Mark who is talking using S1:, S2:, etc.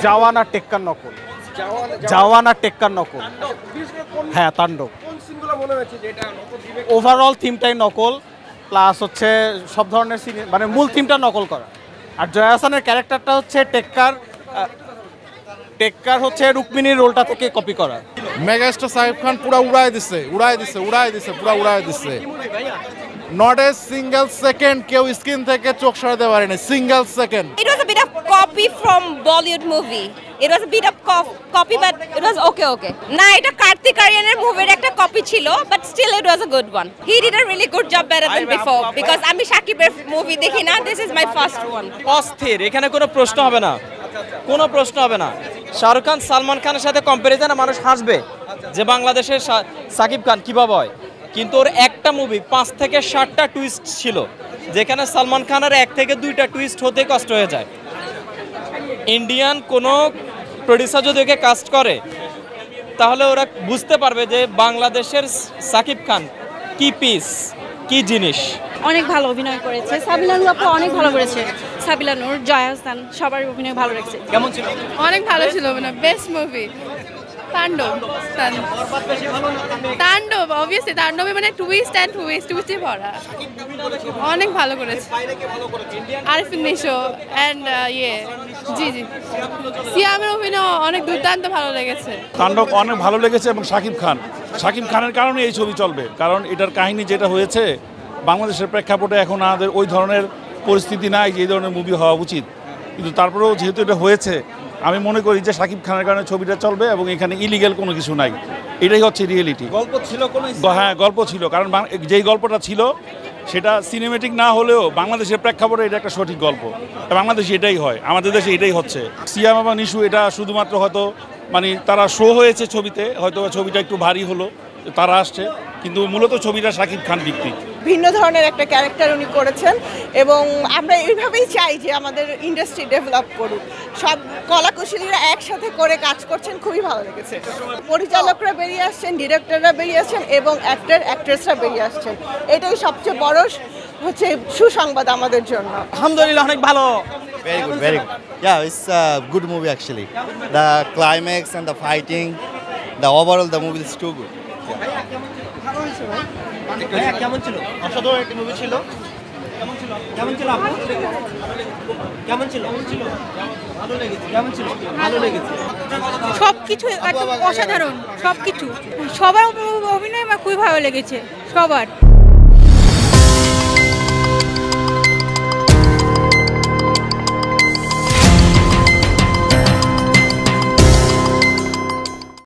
S1: জাওয়ান আর টেক্কার নকল। জাওয়ান আর টেক্কার নকল। হ্যাঁ, তাণ্ডব। ওভারঅল থিমটাই নকল, প্লাস হচ্ছে সব ধরনের মানে মূল থিমটা নকল করা। আর জয়া আহসানের ক্যারেক্টারটা হচ্ছে টেক্কার হচ্ছে রুক্মিণীর রোলটা থেকে কপি করা।
S2: মেগাস্টার সাকিব খান পুরা উড়াই দিছে, পুরা উড়াই দিছে। নট এ সিঙ্গেল সেকেন্ড কেউ স্ক্রিন থেকে চোখ সরাতে পারেনি, single second.
S3: It was a bit of copy from Bollywood movie. It was a bit of copy, but it was okay. না, এটা কার্তিক আরিয়ানের মুভির একটা কপি ছিল, but still it was a good one. He did a really good job, better than before, because আমি শাকিবের movie দেখি না, this is my first one.
S4: অস্থির, এখানে কোনো প্রশ্ন হবে না, কোনো প্রশ্ন হবে না। শাহরুখ খান সালমান খানের সাথে কম্পারিজনে মানুষ হাসবে যে বাংলাদেশের সাকিব খান কিভাবে হয়, কিন্তু ওর একটা মুভি 5 থেকে 7টা টুইস্ট ছিল, যেখানে সালমান খানের 1 থেকে 2টা টুইস্ট হতে কষ্ট হয়ে যায়। ইন্ডিয়ান কোনো প্রডিউসার যদি ওকে কাস্ট করে তাহলে ওরা বুঝতে পারবে যে বাংলাদেশের সাকিব খান কি পিস, কি জিনিস।
S5: অনেক ভালো অভিনয় করেছে, সাবিনা নূর আপু অনেক ভালো করেছে। সাবিনা নূর, জয়া আহসান, সবার অভিনয় ভালো লাগছে।
S4: কেমন ছিল?
S5: অনেক ভালো ছিল অভিনয়, বেস্ট মুভি। তাণ্ডব অবভিয়াসলি, তাণ্ডবে মানে টুইস্টই ভরা। অনেক ভালো করেছে আরিফিন নিশো অ্যান্ড জি সিয়ামের অভিনয় অনেক দুর্দান্ত ভালো লেগেছে।
S6: তাণ্ডব অনেক ভালো লেগেছে এবং শাকিব খানের কারণে এই ছবি চলবে, কারণ এটার কাহিনী যেটা হয়েছে বাংলাদেশের প্রেক্ষাপটে এখন আমাদের ওই ধরনের পরিস্থিতি নাই যে এই ধরনের মুভি হওয়া উচিত, কিন্তু তারপরেও যেহেতু এটা হয়েছে আমি মনে করি যে শাকিব খানের কারণে ছবিটা চলবে এবং এখানে ইলিগ্যাল কোনো কিছু নাই, এটাই হচ্ছে রিয়েলিটি।
S4: গল্প ছিল কোনো?
S6: হ্যাঁ, গল্প ছিল, কারণ যেই গল্পটা ছিল সেটা সিনেমেটিক না হলেও বাংলাদেশের প্রেক্ষাপটে এটা একটা সঠিক গল্প। বাংলাদেশে এটাই হয়, আমাদের দেশে এটাই হচ্ছে। সিয়াম এবং নিশু এটা শুধুমাত্র হয়তো মানে তারা শো হয়েছে ছবিতে, হয়তো ছবিটা একটু ভারী হলো, তারা আসছে, কিন্তু মূলত ছবিটা শাকিব খান ভিত্তিক।
S7: ভিন্ন ধরনের একটা ক্যারেক্টার উনি করেছেন এবং আমরা এইভাবেই চাই যে আমাদের ইন্ডাস্ট্রি ডেভেলপ করুক। সব কলাকুশলীরা একসাথে করে কাজ করছেন, খুবই ভালো লেগেছে। পরিচালকরা বেরিয়ে আসছেন, ডিরেক্টররা বেরিয়ে আসছেন এবং অ্যাক্ট্রেসরা বেরিয়ে আসছেন, এটাই সবচেয়ে বড় হচ্ছে সুসংবাদ আমাদের জন্য।
S4: আলহামদুলিল্লাহ, অনেক ভালো।
S8: Very good. Yeah, it's a good movie actually. The climax and the fighting, the overall the movie is too good.
S4: কেমন ছিল? অসাধারণ একটা মুভি ছিল। কেমন ছিল আপু? কেমন ছিল? ভালো লেগেছে।
S5: সবকিছু একদম অসাধারণ, সবকিছু, সবার অভিনয় আমার খুবই ভালো লেগেছে, সবার।